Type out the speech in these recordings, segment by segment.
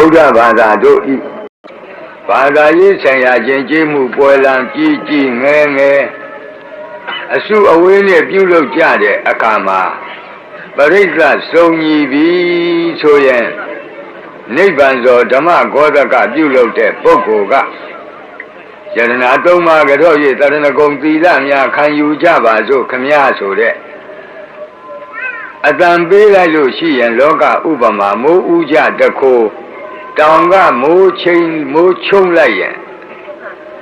ဗုဒ္ဓဘာသာတို့ဤဘာသာရေးဆိုင်ရာယဉ်ကျေးမှုပွဲလံကြီးကြီးငယ်ငယ်အစုအဝေးနဲ့ပြုလုပ်ကြတဲ့အခါမှာပရိစ္ဆစုံညီပြီဆိုရင်နိဗ္ဗာန်သောဓမ္မဂောဓကပြုလုပ်တဲ့ပုဂ္ဂိုလ်ကယရဏသုံးပါးကြော၍တရဏဂုံသီလများခံယူကြပါစို့ခမည်းဆိုတဲ့အတန်ပေးလိုက်လို့ရှိရင်လောကဥပမာမိုးဥကြတခိုးတောင်ကမိုးချုံလိုက်ရင်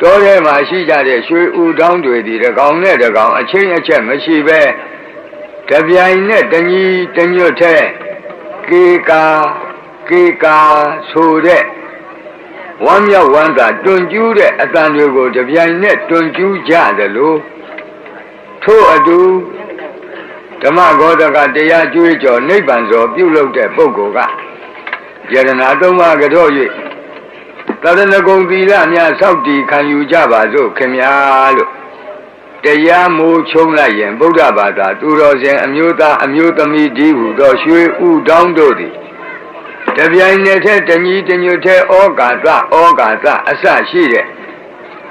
တောထဲမှာရှိကြတဲ့ရွှေဥတောင်းတွေဒီတကောင်နဲ့တကောင်အချင်းအချက်မရှိပဲတပြိုင်နဲ့တညီတညွတ်တဲ့ကေကာဆိုတဲ့ဝမ်းမြောက်ဝမ်းသာတွင်ကျူးတဲ့အတန်တွေကိုတပြိုင်နဲ့တွင်ကျူးကြတယ်လို့ထို့အတူဓမ္မဂောဓကတရားကျွေးကြော်နိဗ္ဗာန်သောပြုလုပ်တဲ့ပုဂ္ဂိုလ်ကယရဏသုံးပါးကြော၍တရဏဂုံသီလများစောင့်တည်ခံယူကြပါစို့ခင်ဗျာလို့တရားမိုးချုံလိုက်ရင်ဗုဒ္ဓဘာသာသူတော်စင်အမျိုးသားအမျိုးသမီးဒီဟုသောရွှေဥတောင်းတို့သည်တပြိုင်နက်တည်းတညီတညွတ်တဲ့ဩကာသအစရှိတဲ့ယ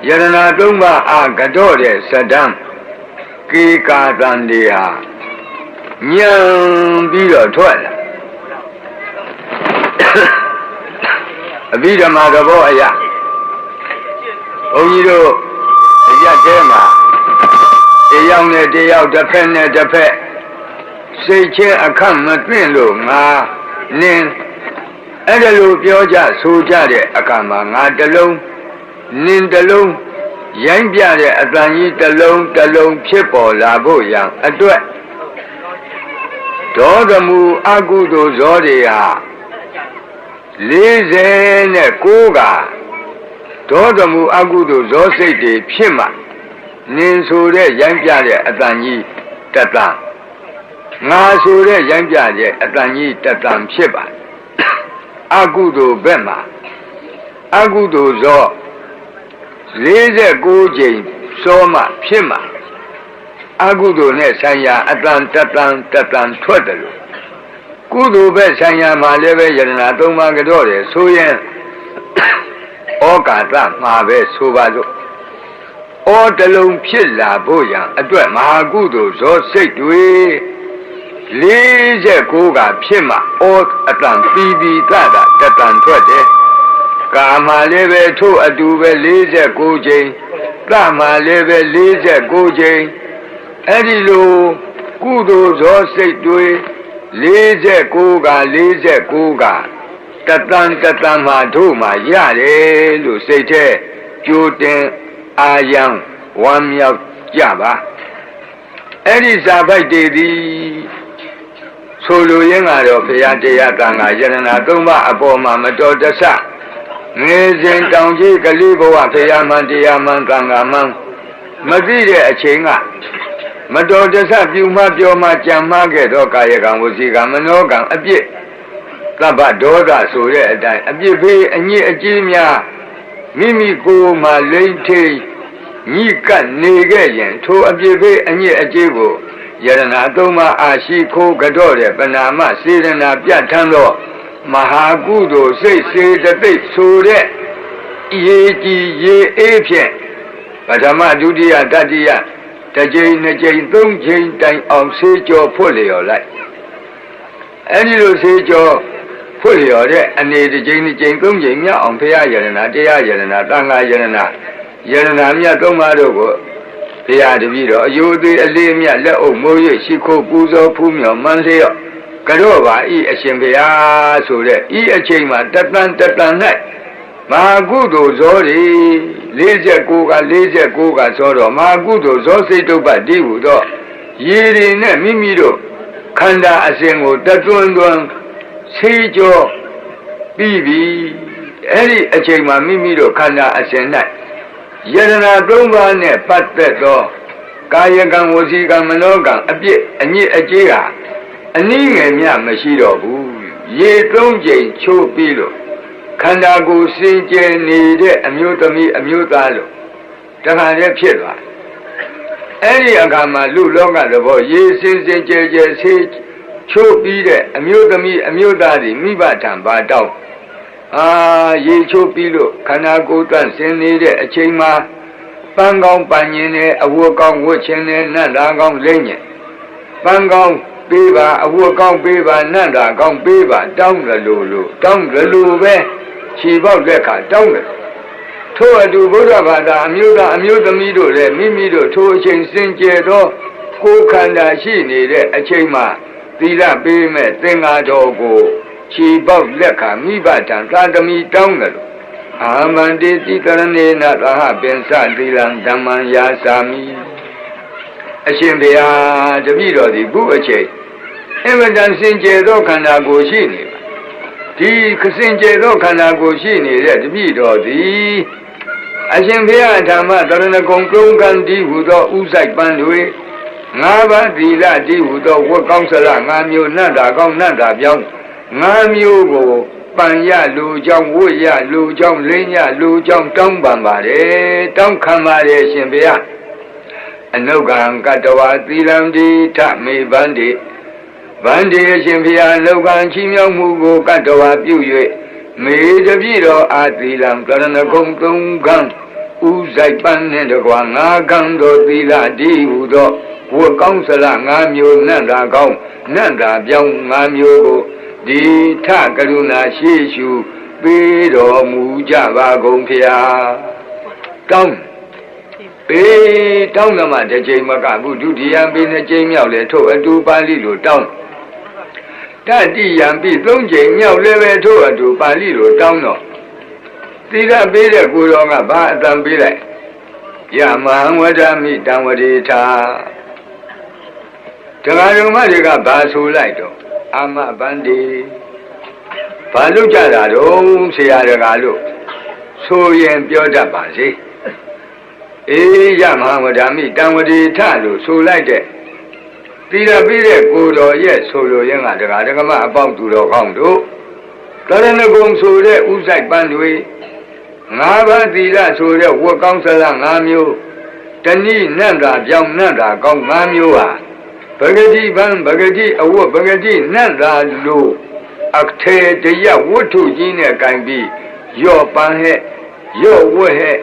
ရဏသုံးပါးအားကြောတဲ့စဒံကေကာတန်တွေဟာညံပြီးတော့ထွက်လာအဘိဓမ္မာသဘောအရဘုန်းကြီးတို့အရက်ထဲမှာတယောက်နဲ့တယောက်တစ်ဖက်နဲ့တစ်ဖက်စိတ်ချင်းအခက်မတွင့်လို့ငါနင်းအဲ့ဒါလိုပြောကြဆိုကြတဲ့အခါမှာငါတစ်လုံးနင်းတစ်လုံးရိုင်းပြတဲ့အတန်ကြီးတစ်လုံးဖြစ်ပေါ်လာဖို့ရန်အတွက်ဒေါသမူအကုသိုလ်ဇောတွေဟာ49ကဒေါသမူအကုသိုလ်ဇောစိတ်တွေဖြစ်မှနင်းဆိုတဲ့ရိုင်းပြတဲ့အတန်ကြီးတတန်ငါဆိုတဲ့ရိုင်းပြတဲ့အတန်ကြီးတတန်ဖြစ်ပါအကုသိုလ်ဘက်မှာအကုသိုလ်ဇော49ကြိမ်စောမှဖြစ်မှအကုသိုလ်နဲ့ဆိုင်ရာအတန်တတန်ထွက်တယ်လို့ကုသိုလ်ဘက်ဆိုင်ရာမှာလည်းပဲယရဏသုံးပါးကြောတယ်ဆိုရင်ဩကာသမှာပဲဆိုပါစို့ဩတလုံးဖြစ်လာဖို့ရန်အတွက်မဟာကုသိုလ်ဇောစိတ်တွေ49ကဖြစ်မှဩအတန်ပြီးတတန်ထွက်တယ်ကာမှာလည်းပဲထို့အတူပဲ49ကြိမ်သမှာလည်းပဲ49ကြိမ်အဲ့ဒီလိုကုသိုလ်ဇောစိတ်တွေ49ကတတန်မှာတို့မှာရတယ်လို့စိတ်ထဲကြိုတင်အာယံဝမ်းမြောက်ကြပါအဲ့ဒီဇာပိုက်တွေသည်ဆိုလိုရင်းကတော့ဘုရားတရားတန်ခါယရဏသုံးပါးအပေါ်မှာမတော်တဆငယ်စဉ်တောင်ကြီးကလေးဘဝဘုရားမှန်တရားမှန်တန်ခါမှန်မသိတဲ့အချိန်ကမတော်တဆပြုမှပြောမှကြံမှခဲ့သောကာယကံဝစီကံမနောကံအပြစ်သဗ္ဗဒေါသဆိုတဲ့အတိုင်းအပြစ်ဖေးအညစ်အကြေးများမိမိကိုယ်မှလိမ့်ထိန်ညှိကပ်နေခဲ့ရင်ထိုအပြစ်ဖေးအညစ်အကြေးကိုယရဏသုံးပါးအာရှိခိုးကြောတဲ့ပဏာမစေရနာပြဋ္ဌာန်းသောမဟာကုသိုလ်စိတ်စေတသိက်ဆိုတဲ့ရေကြီးရေအေးဖြင့်ပထမဒုတိယတတိယတစ်ကြိမ်နှစ်ကြိမ်သုံးကြိမ်တိုင်အောင်ဆေးကြောဖွတ်လျော်လိုက်အဲ့ဒီလိုဆေးကြောဖွတ်လျော်တဲ့အနေတစ်ကြိမ်နှစ်ကြိမ်သုံးကြိမ်မြောက်အောင်ဘုရားယရဏတရားယရဏသံဃာယရဏမြတ်သုံးပါးတို့ကိုဘုရားတပည့်တော်အယုသေးအလေးမြတ်လက်အုပ်မိုး၍ရှိခိုးပူဇော်ဖူးမြော်မှန်းလျော့ကြော့ပါဤအရှင်ဘုရားဆိုတဲ့ဤအချိန်မှာတတန်၌မဟာကုသိုလ်ဇောတွေ49ကဇောတော်မဟာကုသိုလ်ဇောစိတ်တုပ္ပတိဟုသောရေတွေနဲ့မိမိတို့ခန္ဓာအစဉ်ကိုတသွန်းဆေးကြောပြီးပြီအဲ့ဒီအချိန်မှာမိမိတို့ခန္ဓာအစဉ်၌ယရဏသုံးပါးနဲ့ပတ်သက်သောကာယကံဝစီကံမနောကံအပြစ်အညစ်အကြေးဟာအနည်းငယ်မျှမရှိတော့ဘူးရေ3ကြိမ်ချိုးပြီးလို့ခန္ဓာကိုယ်စင်ကြယ်နေတဲ့အမျိုးသမီးအမျိုးသားလို့တခါတည်းဖြစ်သွားအဲ့ဒီအခါမှာလူလောကသဘောရေစင်ကြယ်ဆေးချိုးပြီးတဲ့အမျိုးသမီးအမျိုးသားတွေမိဘထံပါတောင်း ရေချိုးပြီးလို့ခန္ဓာကိုယ်တန့်စင်နေတဲ့အချိန်မှာပန်းကောင်းပန်းရင်နဲ့အဝတ်ကောင်းဝတ်ခြင်းနဲ့နတ်လာကောင်းလိမ့်ညင်ပန်းကောင်းပေးပါအဝတ်ကောင်းပေးပါနတ်လာကောင်းပေးပါတောင်းတယ်လို့တောင်းတယ်လို့ပဲခြေပေါက်လက်ခါတောင်းတယ်ထို့အတူဘုရားဘာသာအမျိုးသားအမျိုးသမီးတို့လည်းမိမိတို့ထိုအချိန်စင်ကြယ်သောကိုယ်ခန္ဓာရှိနေတဲ့အချိန်မှာသီလပေးမဲ့သင်္ဃာတော်ကိုခြေပေါက်လက်ခါမိဘတံသာသမီတောင်းတယ်လို့အာမန္တိတိကရဏေနသဟပင်စသီလံဓမ္မံယာစာမိအရှင်ဘုရားတပည့်တော်ဒီခုအချိန်အမတန်စင်ကြယ်သောခန္ဓာကိုယ်ရှိနေပါဒီစင်ကြယ်သောခန္ဓာကိုယ်ရှိနေတဲ့တပည့်တော်သည်အရှင်ဘုရားဓမ္မတရဏဂုံပြုံးကံဒီဟုသောဥဆိုင်ပန်းတွေ၅ပါးသီလဒီဟုသောဝတ်ကောင်းစရ၅မျိုးနတ်တာကောင်းနတ်တာပြောင်း၅မျိုးကိုပန်ရလူကြောင့်ဝတ်ရလူကြောင့်လင်းရလူကြောင့်တောင်းပန်ပါတယ်တောင်းခံပါတယ်ရှင်ဘုရားအနုကံကတ္တဝါသီလံဒီထမေဗန္တိဗန္တိအရှင်ဘုရားလောကံချီးမြှောက်မှုကိုကတ္တဝါပြု၍မေတပြည့်တော်အာသီလံကရဏဂုံသုံးကံဥဆိုင်ပန်းနှင့်တကွာ၅ကံတော်သီလဒီဟုသောဝတ်ကောင်းစရ၅မျိုးနတ်တာကောင်းနတ်တာပြောင်း၅မျိုးကိုဒီထကရုဏာရှိရှုပေးတော်မူကြပါကုန်ဖျားတောင်းပေးတောင်းမှတစ်ချိန်မကဘူးဒုတိယပေးနှစ်ချိန်မြောက်လဲထို့အတူပါဠိလိုတောင်းတတိယံပြီးသုံးချိန်မြောက်လဲပဲထို့အတူပါဠိလိုတောင်းတော့သီလပေးတဲ့ကိုတော်ကဘာအတန်ပေးလိုက်ယမံဝဒမိတံဝတိထာတရားတော်မတွေကဘာဆိုလိုက်တော့အာမဗန္တိဘာလို့ကြတာတော့ဆရာတကားလို့ဆိုရင်ပြောတတ်ပါစေအေးယမဝဒမိတံဝတိထလို့ဆိုလိုက်တဲ့သီလပေးတဲ့ကိုတော်ရဲ့ဆိုလိုရင်းကတရားဓမ္မအပေါင်းသူတော်ကောင်းတို့ကရဏဂုံဆိုတဲ့ဥဆိုင်ပန်းတွေ၅ပါးသီလဆိုတဲ့ဝတ်ကောင်းစရ၅မျိုးတဏိနတ်တာပြောင်းနတ်တာကောင်း၅မျိုးဟာပဂတိဗံပဂတိအဝတ်ပဂတိနတ်တာလို့အထေတရဝတ္ထုကြီးနဲ့ကင်ပြီးရော့ပန်းဟဲ့ရော့ဝတ်ဟဲ့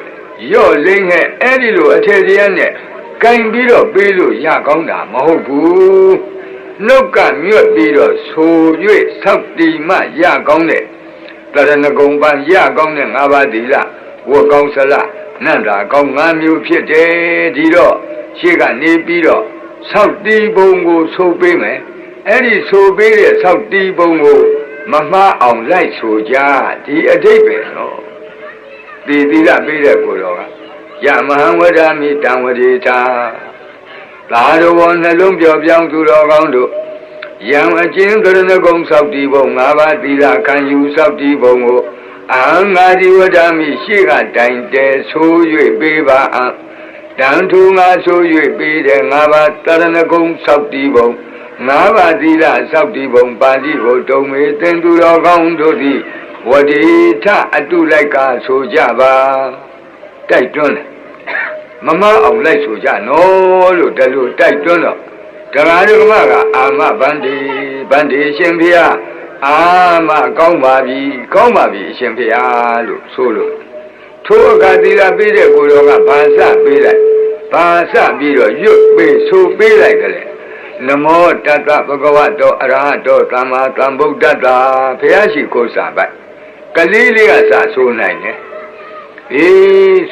ရော့လိမ့်ဟဲ့အဲ့ဒီလိုအထေတရနဲ့ကင်ပြီးတော့ပေးလို့ရကောင်းတာမဟုတ်ဘူးနှုတ်ကမြွတ်ပြီးတော့ဆို၍ဆောက်တီမှရကောင်းတဲ့တရဏဂုံပန်းရကောင်းတဲ့၅ပါးသီလဝတ်ကောင်းစရနတ်တာကောင်း၅မျိုးဖြစ်တယ်ဒီတော့ရှေ့ကနေပြီးတော့ဆောက်တီးပုံကိုဆိုပေးမယ်အဲ့ဒီဆိုပေးတဲ့ဆောက်တီးပုံကိုမမှားအောင်လိုက်ဆိုကြဒီအဓိပ္ပာယ်နော်သီလပေးတဲ့ကိုတော်ကယမဟံဝဒမိတံဝတိထာသာတော်ဘောနှလုံးပြောင်းပြောင်းသူတော်ကောင်းတို့ယံအကျဉ်းကရဏဂုံဆောက်တီးပုံ၅ပါးသီလခံယူဆောက်တီးပုံကိုအာငါဒီဝဒမိရှေ့ကတိုင်တဲဆို၍ပေးပါအံတန်ထူငါဆို၍ပေးတဲ့၅ပါးတရဏဂုံဆောက်တီးပုံ၅ပါးသီလဆောက်တီးပုံပါဠိကိုတုံမေသင်သူတော်ကောင်းတို့သည်ဝတိထအတုလိုက်ကဆိုကြပါတိုက်တွန်းတယ်မမအောင်လိုက်ဆိုကြနော်လို့တလူတိုက်တွန်းတော့တရားဓမ္မကအာမဗန္တိရှင်ဖေဟာအာမကောင်းပါပြီအရှင်ဖေဟာလို့ဆိုလို့ထိုအခါသီလပေးတဲ့ကိုတော်ကဘာစပေးလိုက်ဘာစပြီးတော့ရွတ်ပေးဆိုပေးလိုက်ကြလေနမောတတ္တဗုဒ္ဓဝတ္တောအရဟတောသမ္မာသမ္ဗုဒ္ဓတ္တဘုရားရှိခိုးစာပိုက်ကလေးလေးကစာဆိုနိုင်တယ်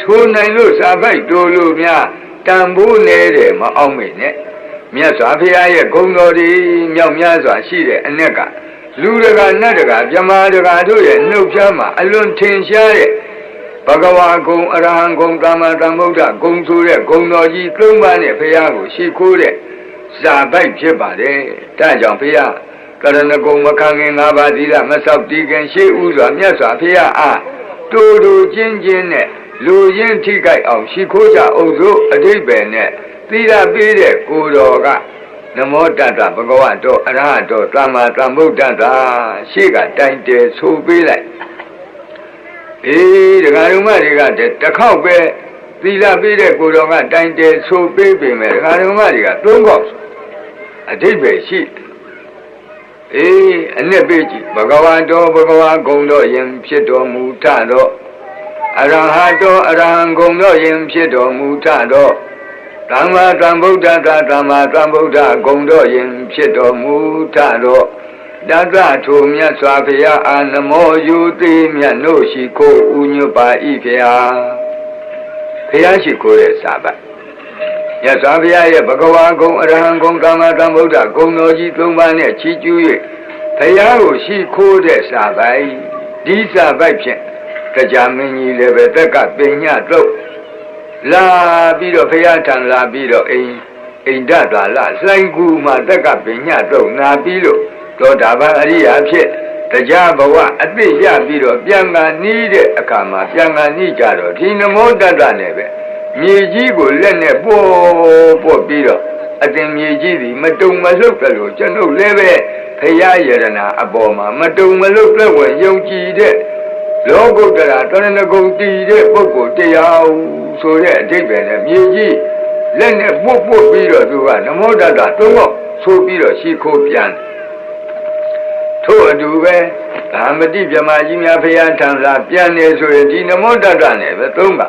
ဆိုနိုင်လို့စာပိုက်တိုးလို့များတန်ဖိုးနေတဲ့မအောင်မေနဲ့မြတ်စွာဘုရားရဲ့ဂုဏ်တော်တွေမြောက်များစွာရှိတဲ့အ낵ကလူတကာနတ်တကာမြမာတကာတို့ရဲ့နှုတ်ဖြားမှာအလွန်ထင်ရှားတဲ့ဘဂဝါဂုံအရဟံဂုံသမ္မာသမ္ဗုဒ္ဓဂုံဆိုတဲ့ဂုံတော်ကြီး၃ပါးနဲ့ဘုရားကိုရှိခိုးတဲ့စာပိုက်ဖြစ်ပါတယ်ဒါကြောင့်ဘုရားကရဏဂုံမခံခင်၅ပါးသီလမဆောက်တည်ခင်ရှေးဥစွာမြတ်စွာဘုရားအားတူတူချင်းချင်းနဲ့လူရင်းထိကြိုက်အောင်ရှိခိုးကြအောင်စို့အဓိပ္ပာယ်နဲ့သီလပေးတဲ့ကိုတော်ကနမောတတ္တဘဂဝတောအရဟတောသမ္မာသမ္ဗုဒ္ဓတ္တရှေ့ကတိုင်တယ်ဆိုပေးလိုက်ဒကာဓမ္မတွေကတစ်ခေါက်ပဲသီလပေးတဲ့ကိုတော်ကတိုင်တယ်ဆိုပေးပေမဲ့ဒကာဓမ္မတွေက၃ခေါက်အဓိပ္ပာယ်ရှိ အနှစ်ပေကြီးဘဂဝါတော်ဘဂဝါဂုံတော်ယင်ဖြစ်တော်မူထတော်အရဟတောအရဟံဂုံတော်ယင်ဖြစ်တော်မူထတော်သမ္မာသမ္ဗုဒ္ဓသမ္မာသမ္ဗုဒ္ဓဂုံတော်ယင်ဖြစ်တော်မူထတော်တတထိုမြတ်စွာဘုရားအာနမောယူတိမြတ်တို့ရှိခိုးဥညွတ်ပါ၏ဖျားဘုရားရှိခိုးတဲ့စာပတ်မြတ်စွာဘုရားရဲ့ဘဂဝါဂုံအရဟံဂုံသမ္မာသမ္ဗုဒ္ဓဂုံတော်ကြီး၃ပါးနဲ့ချီးကျူး၍ဘုရားကိုရှိခိုးတဲ့စာပိုက်ဒီစာပိုက်ဖြင့်တရားမင်းကြီးလည်းပဲတက်ကပညာတော့လာပြီးတော့ဘုရားထံလာပြီးတော့အိန္ဒသာလလှိုင်းကူမှာတက်ကပညာတော့နာပြီးလို့သောတာပန်အရိယာဖြစ်တရားဘဝအသိရပြီးတော့ပြန်ငါနီးတဲ့အခါမှာပြန်ငါနီးကြတော့ဒီနမောတတ္တနဲ့ပဲမြေကြီးကိုလက်နဲ့ပို့ပြီးတော့အတင်မြေကြီးသည်မတုံမလှုပ်တယ်လို့ကျွန်ုပ်လည်းပဲဘုရားယရနာအပေါ်မှာမတုံမလှုပ်တဲ့ဝင်ယုံကြည်တဲ့လောကုတ္တရာတရဏဂုံတည်တဲ့ပုဂ္ဂိုလ်တရားဆိုတဲ့အဓိပ္ပာယ်နဲ့မြေကြီးလက်နဲ့ပို့ပြီးတော့သူကနမောတတ္တသုံးဖို့ဆိုပြီးတော့ရှိခိုးပြန်ထို့အတူပဲဓမ္မတိဗြဟ္မာကြီးများဘုရားထံလာပြန်နေဆိုရင်ဒီနမောတတ္တနဲ့ပဲသုံးပါ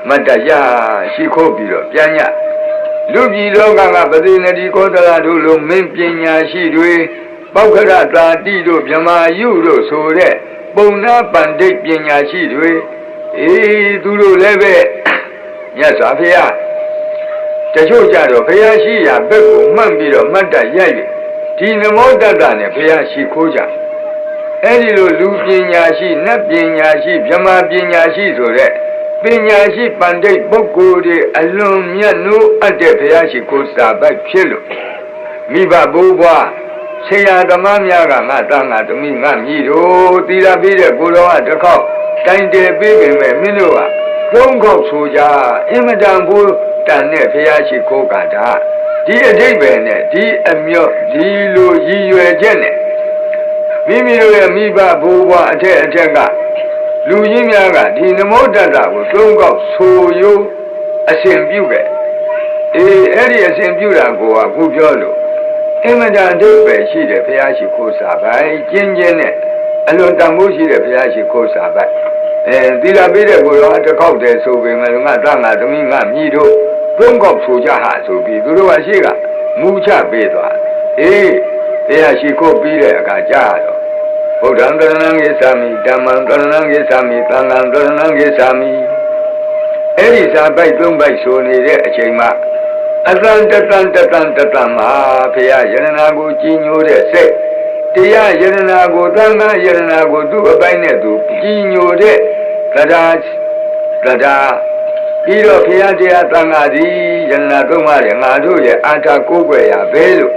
မတ္တရရှိခိုးပြီးတော့ပြန်ရလူပြည်လောကကပတိနတိကောသလတို့လိုမင်းပညာရှိတွေပောက္ခရတာတိတို့ဗြဟ္မာယုတို့ဆိုတဲ့ပုံနာပန္တိတ်ပညာရှိတွေသူတို့လည်းပဲမြတ်စွာဘုရားတချို့ကြတော့ဘုရားရှိရာဘက်ကိုမှတ်ပြီးတော့မတ္တရ၍ဒီနမောတတ္တနဲ့ဘုရားရှိခိုးကြအဲဒီလိုလူပညာရှိနတ်ပညာရှိဗြဟ္မာပညာရှိဆိုတဲ့ပညာရှိပန္တိတ်ပုဂ္ဂိုလ်တွေအလွန်မြတ်နိုးအပ်တဲ့ဘုရားရှိခိုးစာပိုက်ဖြစ်လို့မိဘဘိုးဘွားဆရာဓမ္မများကငါသားငါသမီးငါမြည်တို့သီလပြီးတဲ့ကိုတော်ကတစ်ခေါက်တိုင်တယ်ပြီးပေမဲ့မင်းတို့ကသုံးခေါက်ဆိုကြအင်မတန်ဘိုးတန်တဲ့ဘုရားရှိခိုးကတာဒီအဓိပ္ပာယ်နဲ့ဒီအမြော့ဒီလိုရည်ရွယ်ချက်နဲ့မိမိတို့ရဲ့မိဘဘိုးဘွားအထက်ကလူကြီးများကဒီနမောတတ္တကိုသုံးခေါက်ဆိုရိုးအစဉ်ပြုခဲ့အဲ့ဒီအစဉ်ပြုတာကိုကခုပြောလို့အင်မတန်အဓိပ္ပာယ်ရှိတဲ့ဘုရားရှိခိုးစာပိုက်ကျင်းနဲ့အလွန်တန်ဖိုးရှိတဲ့ဘုရားရှိခိုးစာပိုက်သီလပေးတဲ့ကိုရောတစ်ခေါက်တည်းဆိုပေမဲ့ငါသားငါသမီးငါမြည်တို့သုံးခေါက်ဆိုကြဟာဆိုပြီးသူတို့ကရှိကမူချပေးသွားဘုရားရှိခိုးပြီးတဲ့အခါကြာတော့ဗုဒ္ဓံတရဏံဂိသာမိဓမ္မံတရဏံဂိသာမိသံဃံတရဏံဂိသာမိအဲ့ဒီစာပိုက်သုံးပိုက်ဆိုနေတဲ့အချိန်မှာအတန်တန်မှာဘုရားယရနာကိုကြီးညိုတဲ့စိတ်တရားယရနာကိုသံဃာယရနာကိုသူ့အပိုင်းနဲ့သူကြီးညိုတဲ့တရားပြီးတော့ဘုရားတရားသံဃာသည်ယရနာသုံးပါးရဲ့ငါတို့ရဲ့အာထာကိုးကွယ်ရာပဲလို့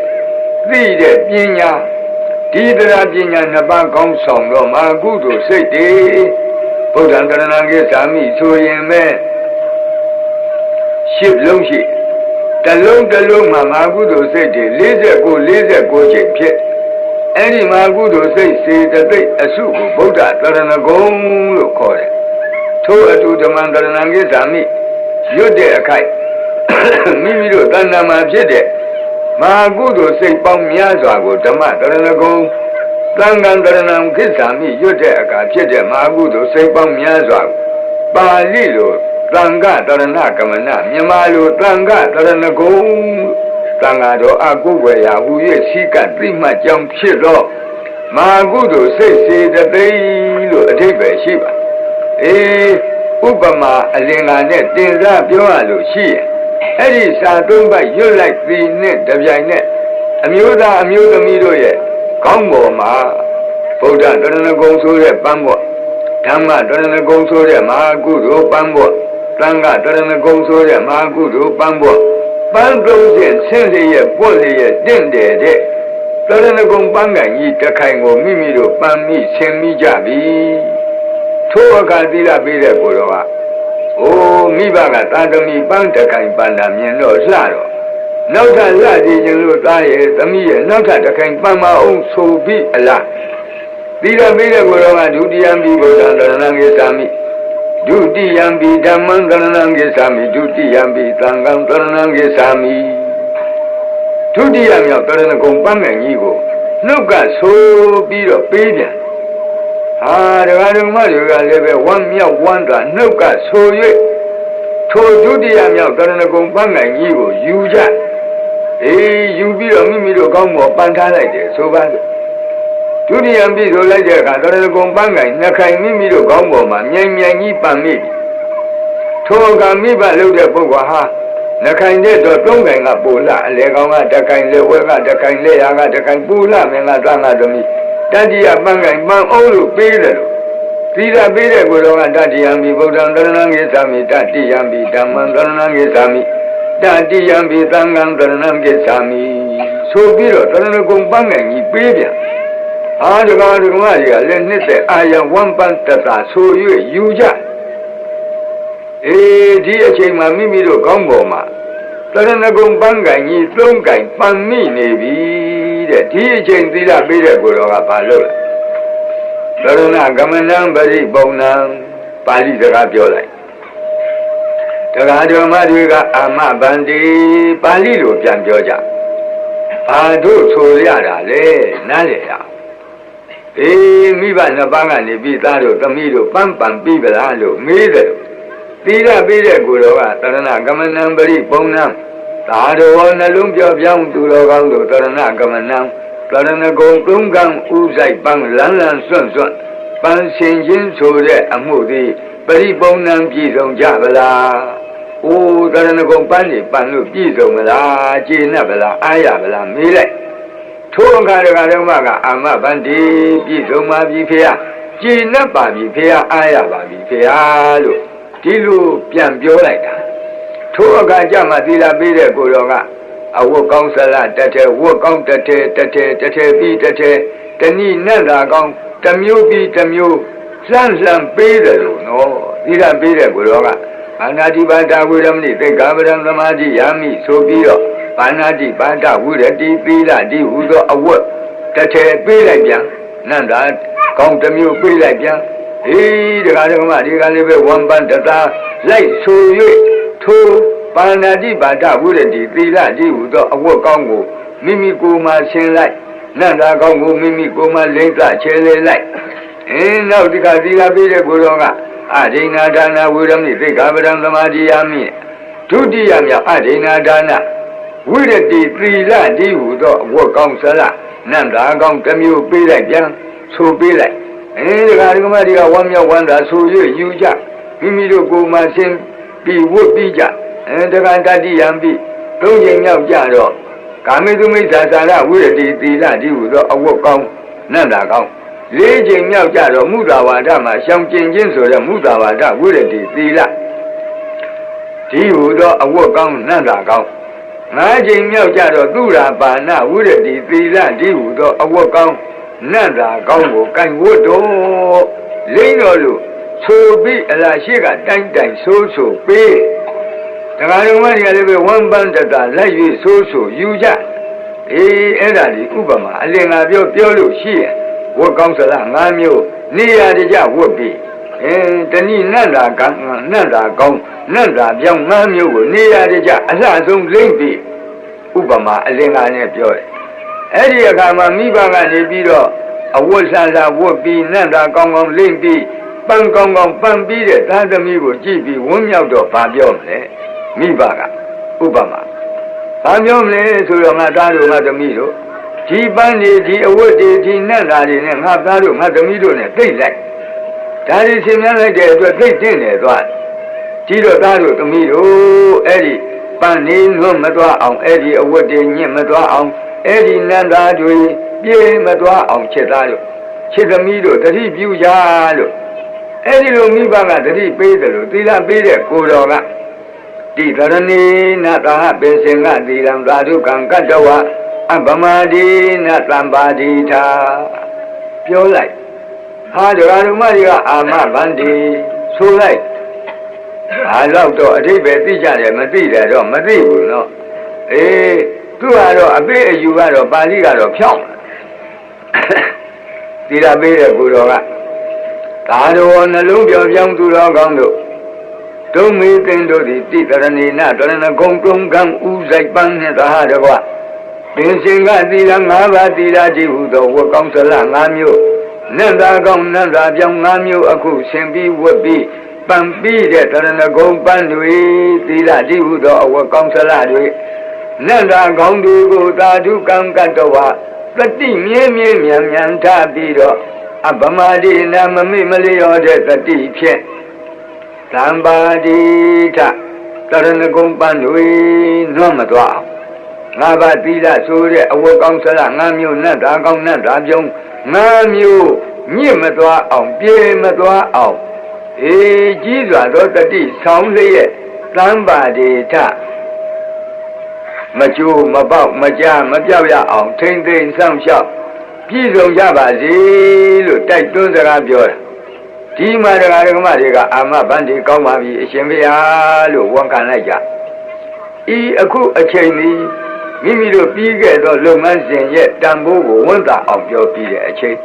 သိတဲ့ပညာဒီတရားပညာနှစ်ပါးကောင်းဆောင်တော့မှာကုသိုလ်စိတ်တွေဗုဒ္ဓံတရဏံဂိသာမိဆိုရင်ပဲရှစ်လုံးရှိတလုံးမှာမာကုသိုလ်စိတ်တွေ49ချိန်ဖြစ်အဲ့ဒီမာကုသိုလ်စိတ်စေတသိက်အစုကိုဗုဒ္ဓတရဏဂုံလို့ခေါ်တယ်ထို့အတူဓမ္မတရဏံဂိသာမိရွတ်တဲ့အခိုက်မိမိတို့တဏ္ဍာမှာဖြစ်တဲ့မာကုသိုလ်စိတ်ပေါင်းများစွာကိုဓမ္မတရဏဂုံသံဃံတရဏံဂိသာမိရွတ်တဲ့အခါဖြစ်တဲ့မာကုသိုလ်စိတ်ပေါင်းများစွာပါဠိလိုသံဃတရဏကမနမြန်မာလိုသံဃတရဏဂုံသံဃာတော်အကုဝေယဟူ၍ရှိကသိမှတ်ကြောင်းဖြစ်တော့မာကုသိုလ်စိတ်စေတသိက်လို့အဓိပ္ပာယ်ရှိပါဥပမာအလင်္ကာနဲ့တင်စားပြောရလို့ရှိရင်အဲ့ဒီစာသုံးပိုက်ရွတ်လိုက်သည်နဲ့တပြိုင်နဲ့အမျိုးသားအမျိုးသမီးတို့ရဲ့ခေါင်းပေါ်မှာဗုဒ္ဓတရဏဂုံဆိုတဲ့ပန်းပေါ်ဓမ္မတရဏဂုံဆိုတဲ့မဟာကုသိုလ်ပန်းပေါ်သံဃတရဏဂုံဆိုတဲ့မဟာကုသိုလ်ပန်းပေါ်ပန်း30ဆင်းလျက်ပွက်လျက်တင့်တယ်တဲ့တရဏဂုံပန်းကန်ကြီးတစ်ခိုင်ကိုမိမိတို့ပန်းမိဆင်မိကြပြီထိုအခါသီလပေးတဲ့ကိုတော်ကမိဘကသာသမီပန်းတစ်ခိုင်ပန်းတာမြင်တော့လှတော့နောက်ထပ်လှကြည့်ခြင်းလို့သားရဲ့သမီးရဲ့နောက်ထပ်တစ်ခိုင်ပန်းမအောင်ဆိုပြီးအလားသီလပေးတဲ့ကိုတော်ကဒုတိယံပြီးဗုဒ္ဓံတရဏံဂိသာမိဒုတိယံပိဓမ္မံတရဏံဂိသာမိဒုတိယံပိသံဃံတရဏံဂိသာမိဒုတိယမြောက်တရဏဂုံပန်းငယ်ကြီးကို နှုတ်ကဆိုပြီးတော့ပေးပြန်တရားတော်မတွေကလည်းပဲဝမ်းမြောက်ဝမ်းသာနှုတ်ကဆို၍ထိုဒုတိယမြောက်တရဏဂုံပန်းငိုင်ကြီးကိုယူကြယူပြီးတော့မိမိတို့ကောင်းပေါ်ပန်ထားလိုက်တယ်ဆိုပါစို့ဒုတိယပြည့်ဆိုလိုက်တဲ့အခါတရဏဂုံပန်းငိုင်နှစ်ခိုင်မိမိတို့ကောင်းပေါ်မှာမြိုင်ကြီးပန်မိပြီထိုအခါမိဘလုပ်တဲ့ပုဂ္ဂိုလ်ဟာနှစ်ခိုင်တဲ့တော့သုံးခိုင်ကပူလာအလေကောင်ကတခိုင်လေဝဲကတခိုင်လေရာကတခိုင်ပူလာမင်းကတွန်းကသမီးတတိယပန်းငိုင်ပန်အောင်လို့ပေးတယ်လို့သီလပေးတဲ့ကိုယ်တော်ကတတိယံဘိဗုဒ္ဓံသရဏံဂေသမိတတိယံဘိဓမ္မံသရဏံဂေသမိတတိယံဘိသံဃံသရဏံဂေသမိဆိုပြီးတော့တရဏဂုံပန်းငိုင်ကြီးပေးပြန်ဒကာဒကမကြီးကလည်းနှစ်သက်အာယဝမ်ပန်တတာဆို၍ယူကြဒီအချိန်မှာမိမိတို့ကောင်းပေါ်မှာတရဏဂုံပန်းငိုင်ကြီးသုံးကိုင်ပန်မိနေပြီတဲ့ဒီအချိန်သီလပေးတဲ့ကိုယ်တော်ကဘာလုပ်လဲသရဏဂမနံပရိပုံနံပါဠိစကားပြောလိုက်တရားတော်မတွေကအာမဗန္တိပါဠိလိုပြန်ပြောကြဘာတို့ဆိုရတာလဲနားလေရမိဘနှစ်ပါးကနေပြီးသားတို့သမီးတို့ပန်းပန်ပြီးပလားလို့မေးတယ်သီလပေးတဲ့ကိုယ်တော်ကသရဏဂမနံပရိပုံနံသာတော်နှလုံးပြောပြောင်းသူတော်ကောင်းတို့သရဏဂမနံသရဏဂုံသုံးကံဥဆိုင်ပန်းလန်းလန်းစွန့်စွန့်ပန်းရှင်ချင်းဆိုတဲ့အမှုသည်ပရိပုံနံပြည့်စုံကြပါလားသရဏဂုံပန်းနေပန်းလို့ပြည့်စုံမလားကျေနပ်ပါလားအားရပါလားမေးလိုက်ထိုအခါတရားတော်ကအာမဗန္တိပြည့်စုံပါပြီဖေဟာကျေနပ်ပါပြီဖေဟာအားရပါပြီဖေဟာလို့ဒီလိုပြန်ပြောလိုက်တာထိုအခါကျမှသီလပေးတဲ့ကိုယ်တော်ကအဝတ်ကောင်းဆလတထဲဝတ်ကောင်းတထဲပြီးတထဲတဏိနတ်သာကောင်းတမျိုးပြီးတမျိုးလှမ်းပေးတယ်လို့နော်သီလပေးတဲ့ကိုယ်တော်ကဘာနာတိပါဒဝိရမဏိသိက္ခာပဒံသမာဓိယာမိဆိုပြီးတော့ဘာနာတိပါဒဝိရတိသီလဒီဟူသောအဝတ်တထဲပေးလိုက်ပြန်နန္တာကောင်းတမျိုးပေးလိုက်ပြန်တရားတော်မဒီကလေးပဲဝမ်ပန်တတာလိုက်ဆို၍ထိုပါဏာတိပါဒဝိရတိသီလဒီဟူသောအဝတ်ကောင်းကိုမိမိကိုယ်မှာရှင်းလိုက်နန္တာကောင်းကိုမိမိကိုယ်မှာလိမ့်သချဲလေလိုက်နောက်ဒီကသီလပေးတဲ့ကိုယ်တော်ကအဒိဏဒါနဝိရမဏိသိက္ခာပဒံသမာဓိယာမိဒုတိယမြောက်အဒိဏဒါနဝိရတိသီလဒီဟူသောအဝတ်ကောင်းဆလနန္တာကောင်းတစ်မျိုးပေးလိုက်ပြန်ဆိုပေးလိုက်ဒီကဓမ္မတွေကဝမ်းမြောက်ဝမ်းသာဆို၍ယူကြမိမိတို့ကိုယ်မှာရှင်းပြီးဝတ်ပြီးကြတက္ကတတိယံပြီးသုံးချိန်မြောက်ကြတော့ကာမေတုမိစ္ဆာစာရဝိရတိသီလဒီဟူသောအဝတ်ကောင်းနန္တာကောင်းလေးချိန်မြောက်ကြတော့မုသာဝါဒမှာရှောင်ကျင်ခြင်းဆိုတဲ့မုသာဝါဒဝိရတိသီလဒီဟူသောအဝတ်ကောင်းနန္တာကောင်းငါးချိန်မြောက်ကြတော့သုရာပါဏဝိရတိသီလဒီဟူသောအဝတ်ကောင်းနန္တာကောင်းကိုကိုင်ဝတ်တော့လိမ့်တော်လို့ဆိုပြီးအလားရှိကတိုင်းဆိုပေးတရားတော်မတွေကလည်းပဲဝမ်ပန်တတာလိုက်၍ဆိုယူကြအဲ့ဒါဒီဥပမာအလင်္ကာပြောလို့ရှိရင်ဝတ်ကောင်းစလား၅မျိုးနေရာတကြဝတ်ပြီးတဏိနန္တာကံနန္တာကောင်းနန္တာပြောင်း၅မျိုးကိုနေရာတကြအလှဆုံးလိမ့်ပြီးဥပမာအလင်္ကာနဲ့ပြောတယ်အဲ့ဒီအခါမှာမိဘကနေပြီးတော့အဝတ်ဆန်စာဝတ်ပြီးနန္တာကောင်းလိမ့်ပြီးပန်းကောင်းပန်းပြီးတဲ့သားသမီးကိုကြည့်ပြီးဝန်းမြောက်တော့ဗာပြောမလဲမိဘကဥပမာဗာပြောမလဲဆိုတော့ငါသားတို့ငါသမီးတို့ဒီပန်းတွေဒီအဝတ်တွေဒီနတ်သားတွေနဲ့ငါသားတို့ငါသမီးတို့နဲ့သိလိုက်ဒါတွေရှင်းပြလိုက်တဲ့အတွက်သိတင်တယ်သွားဒီတော့သားတို့သမီးတို့အဲ့ဒီပန်းနေလွတ်မသွားအောင်အဲ့ဒီအဝတ်တွေညစ်မသွားအောင်အဲ့ဒီနတ်သားတွေပြေးမသွားအောင်ချက်သားတို့ချက်သမီးတို့တတိပြုကြလို့အဲ့ဒီလိုမိဘကတတိပေးတယ်လို့သီလပေးတဲ့ကိုယ်တော်ကတိသရဏိနသာပင်စင်ကသီလံသာဓုကံကတ္တဝအဗမဒိနသံပါတိထာပြောလိုက်တရားဓမ္မတွေကအာမဗန္တိဆိုလိုက်အားတော့အဓိပ္ပာယ်သိကြတယ်မသိတယ်တော့မသိဘူးနော်သူကတော့အပိအယူကတော့ပါဠိကတော့ဖြောင်းသီလပေးတဲ့ကိုယ်တော်ကသာတော်နှလုံးပြောပြောင်းသူတော်ကောင်းတို့ဒုံမေသင်တို့သည်တိတရဏိနတရဏဂုံတုံကံဥဆိုင်ပန်းနှင့်သာတကွ ပင်စင်ကသီလ၅ပါးသီလကြည့်ဟုသောဝတ်ကောင်းစလ၅မျိုးနတ်သားကောင်းနတ်သားပြောင်း၅မျိုးအခုဆင်ပြီးဝတ်ပြီးပံပြီးတဲ့တရဏဂုံပန်းတွေသီလကြည့်ဟုသောအဝတ်ကောင်းစလတွေနတ်သားကောင်းတွေကိုသာဓုကံကတ္တဝတတိမြဲမြဲမြန်မြန်ထားပြီးတော့အပမဒိနာမမိမလျောတဲ့တတိဖြင့်သံပါတိထတရဏဂုံပန်းတွေနှောမသွားအောင်ငါးပါးသီလဆိုတဲ့အဝတ်ကောင်းစလ၅မျိုးနတ်သားကောင်းနတ်သားပြုံး၅မျိုးညစ်မသွားအောင်ပြေမသွားအောင်အေးကြီးစွာသောတတိဆောင်လျက်သံပါတိထမကျိုးမပေါက်မကြားမပြောက်ရအောင်ထိမ့်သိမ့်ဆောင်ရှောက်ပြည့်စုံကြပါစေလို့တိုက်တွန်းစကားပြောတာဒီမှာတရားဓမ္မတွေကအာမဗန္ဒီကောင်းပါပြီအရှင်ဘုရားလို့ဝန်ခံလိုက်ကြဤအခုအချိန်นี้မိမိတို့ပြီးခဲ့သောလုပ်ငန်းစဉ်ရဲ့တန်ဖိုးကိုဝန်တာအောင်ပြောပြီးတဲ့အချိန်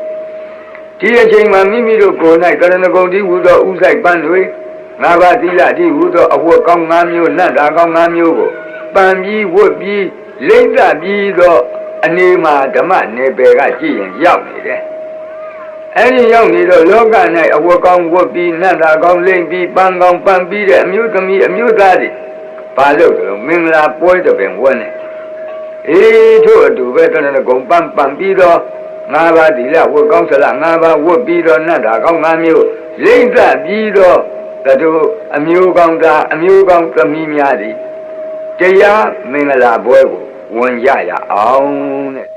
ဒီအချိန်မှာမိမိတို့ကိုယ်၌ကရဏဂုံတိဟူသောဥဆိုင်ပန်းတွေငါးပါးသီလတိဟူသောအဝတ်ကောင်း၅မျိုးနတ်သားကောင်း၅မျိုးကိုပန်ပြီးဝတ်ပြီးလိမ့်သပြီးသောအနေမှာဓမ္မနယ်ပယ်ကကြည့်ရင်ရောက်နေတယ်အဲဒီရောက်နေတော့လောက၌အဝတ်ကောင်းဝတ်ပြီးနတ်သားကောင်းလိမ့်ပြီးပန်းကောင်းပန်ပြီးတဲ့အမျိုးသမီးအမျိုးသားတွေဘာလို့လဲမင်္ဂလာပွဲတပင်ဝတ်နေအေးထို့အတူပဲတရဏဂုံပန်ပြီးတော့ငါးပါးသီလဝတ်ကောင်းစလ၅ပါးဝတ်ပြီးတော့နတ်သားကောင်း၅မျိုးလိမ့်သပြီးတော့တို့အမျိုးကောင်းသားအမျိုးကောင်းသမီးများသည်တရားမင်္ဂလာပွဲကိုဝင်ကြရအောင်တဲ့